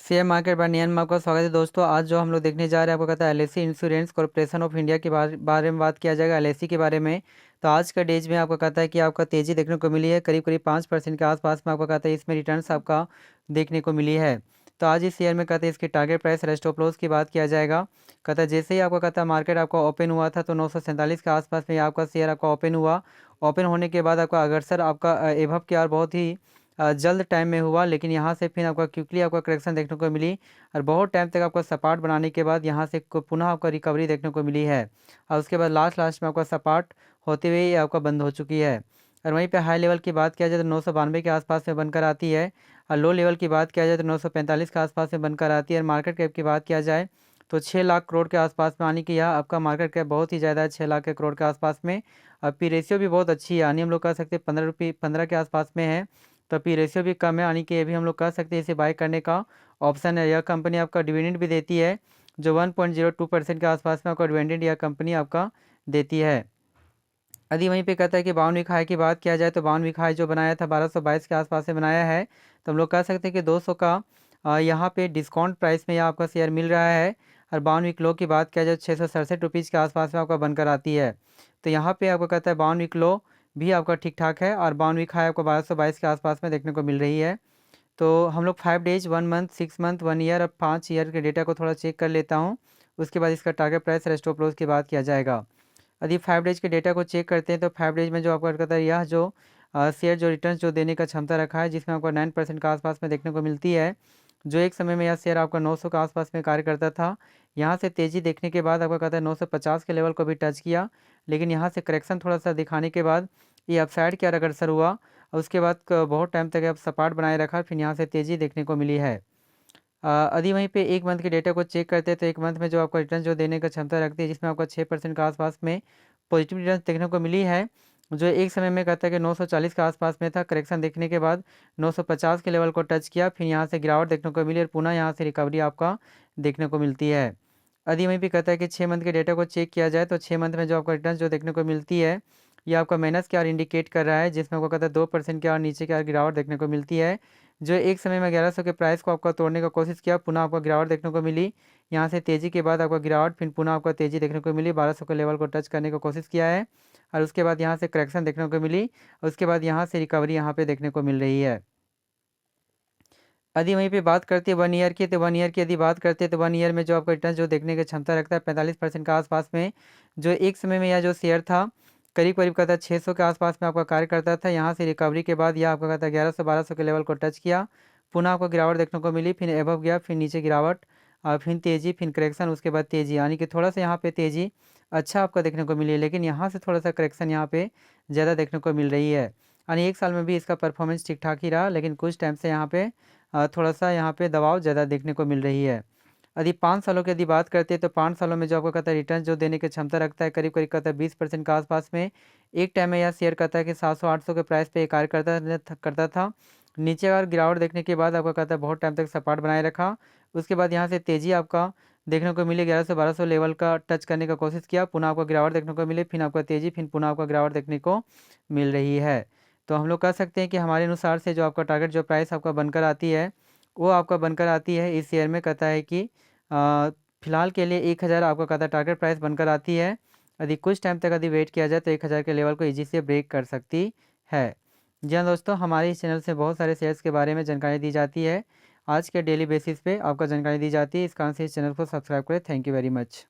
Share market bye नियन में आपका स्वागत है दोस्तों। आज जो हम लोग देखने जा रहे हैं आपको कहता है LIC insurance corporation of India के बारे में बात किया जाएगा एलआईसी के बारे में। तो आज का डेज में आपको कहता है कि आपका तेज़ी देखने को मिली है, करीब करीब 5% के आसपास में आपको कहता है इसमें रिटर्न्स आपका देखने को मिली है। तो आज इस शेयर में कहते हैं इसकी टारगेट प्राइस स्टॉप लॉस की बात किया जाएगा। कहता है जैसे ही आपको कहता है मार्केट आपका ओपन हुआ था तो 947 के आसपास में आपका शेयर आपका ओपन हुआ। ओपन होने के बाद आपका अग्रसर आपका एभव के आर बहुत ही जल्द टाइम में हुआ, लेकिन यहाँ से फिर आपका क्विकली आपका करेक्शन देखने को मिली और बहुत टाइम तक आपका सपाट बनाने के बाद यहाँ से पुनः आपका रिकवरी देखने को मिली है। और उसके बाद लास्ट में आपका सपाट होते हुए ये आपका बंद हो चुकी है। और वहीं पे हाई लेवल की बात किया जाए तो 992 के आसपास में बनकर आती है और लो लेवल की बात किया जाए तो 945 के आसपास में बनकर आती है। और मार्केट कैप की बात किया जाए तो 6 लाख करोड़ के आसपास में आने की यह आपका मार्केट कैप बहुत ही ज़्यादा है, 6 लाख के करोड़ के आसपास में। और पी रेशियो भी बहुत अच्छी है, यानी हम लोग कह सकते हैं 15 के आसपास में है। तो पी रेशियो भी कम है, यानी कि ये भी हम लोग कह सकते हैं इसे बाय करने का ऑप्शन है। यह कंपनी आपका डिविडेंड भी देती है जो 1.02% के आसपास में आपका डिविडेंड यह कंपनी आपका देती है। यदि वहीं पे कहता है कि बावन वीक हाई की बात किया जाए तो बावन वीक हाई जो बनाया था 1222 के आसपास से बनाया है। तो हम लोग कह सकते हैं कि 200 का यहाँ पे डिस्काउंट प्राइस में यह आपका शेयर मिल रहा है। और बावन वीक लो की बात किया जाए 667 रुपीज़ के आसपास में आपका बनकर आती है। तो यहाँ पे आपको कहता है बावन वीक लो भी आपका ठीक ठाक है और बावन वीक हाई आपको 1222 के आसपास में देखने को मिल रही है। तो हम लोग 5 डेज 1 मंथ 6 मंथ 1 ईयर और 5 ईयर के डेटा को थोड़ा चेक कर लेता हूँ। उसके बाद इसका टारगेट प्राइस और स्टॉप लॉस की बात किया जाएगा। यदि 5 डेज के डेटा को चेक करते हैं तो 5 डेज में जो आपका कहता है यह जो शेयर जो रिटर्न जो देने का क्षमता रखा है जिसमें आपको 9% के आसपास में देखने को मिलती है। जो एक समय में यह शेयर आपका 900 के आसपास में कार्य करता था। यहाँ से तेज़ी देखने के बाद आपका कहता है 950 के लेवल को भी टच किया, लेकिन यहाँ से करेक्शन थोड़ा सा दिखाने के बाद ये अपसाइड की ओर अग्रसर हुआ और उसके बाद बहुत टाइम तक अब सपाट बनाए रखा, फिर यहाँ से तेज़ी देखने को मिली है। यदि वहीं पे एक मंथ के डेटा को चेक करते हैं तो एक मंथ में जो आपका रिटर्न जो देने का क्षमता रखती है जिसमें आपका 6% के आसपास में पॉजिटिव रिटर्न देखने को मिली है। जो एक समय में कहता है कि 940 के आसपास में था, करेक्शन देखने के बाद 950 के लेवल को टच किया, फिर यहाँ से गिरावट देखने को मिली और पुनः यहाँ से रिकवरी आपका देखने को मिलती है। यदि वहीं पे कहता है कि 6 मंथ के डेटा को चेक किया जाए तो 6 मंथ में जो आपका रिटर्न जो देखने को मिलती है ये आपका माइनस के आर इंडिकेट कर रहा है, जिसमें आपको कहता है 2% के और नीचे के आर गिरावट देखने को मिलती है। जो एक समय में 1100 के प्राइस को आपका तोड़ने का कोशिश किया, पुनः आपका गिरावट देखने को मिली। यहाँ से तेज़ी के बाद आपका गिरावट, फिर पुनः आपका तेज़ी देखने को मिली, 1200 के लेवल को टच करने का कोशिश किया है और उसके बाद यहाँ से करेक्शन देखने को मिली और उसके बाद यहाँ से रिकवरी यहाँ पे देखने को मिल रही है। यदि वहीं पे बात करते हैं 1 ईयर की, तो 1 ईयर की यदि बात करते हैं तो 1 ईयर में जो आपका रिटर्न जो देखने की क्षमता रखता है 45% के आसपास में। जो एक समय में यह जो शेयर था करीब करीब कहता है 600 के आसपास में आपका कार्य करता था। यहाँ से रिकवरी के बाद यह आपका कहता है 1100-1200 के लेवल को टच किया, पुनः आपको गिरावट देखने को मिली, फिर एबव गया, फिर नीचे गिरावट और फिर तेज़ी, फिर करेक्शन, उसके बाद तेज़ी, यानी कि थोड़ा सा यहाँ पे तेज़ी अच्छा आपका देखने को मिली है, लेकिन यहाँ से थोड़ा सा करेक्शन यहाँ पे ज़्यादा देखने को मिल रही है। यानी एक साल में भी इसका परफॉर्मेंस ठीक ठाक ही रहा, लेकिन कुछ टाइम से यहाँ पे थोड़ा सा यहाँ पे दबाव ज़्यादा देखने को मिल रही है। यदि 5 सालों की यदि बात करते हैं तो 5 सालों में जो आपको कहता है रिटर्न जो देने की क्षमता रखता है करीब करीब कहता है 20% के आसपास में। एक टाइम में यह शेयर कहता है कि 700-800 के प्राइस पे कार्य करता था। नीचे अगर गिरावट देखने के बाद आपका कहता है बहुत टाइम तक सपाट बनाए रखा। उसके बाद यहाँ से तेज़ी आपका देखने को मिली, 1100-1200 लेवल का टच करने का कोशिश किया, पुनः आपको गिरावट देखने को मिली, फिर आपका तेज़ी, फिर पुनः आपका गिरावट देखने को मिल रही है। तो हम लोग कह सकते हैं कि हमारे अनुसार से जो आपका टारगेट जो प्राइस आपका बनकर आती है वो आपका बनकर आती है इस शेयर में। कहता है कि फिलहाल के लिए 1000 आपका कहता है टारगेट प्राइस बनकर आती है। यदि कुछ टाइम तक यदि वेट किया जाए तो 1000 के लेवल को ईजी से ब्रेक कर सकती है। जी हाँ दोस्तों, हमारे इस चैनल से बहुत सारे शेयर्स के बारे में जानकारी दी जाती है। आज के डेली बेसिस पे आपका जानकारी दी जाती है, इस कारण से इस चैनल को सब्सक्राइब करें। Thank you very much.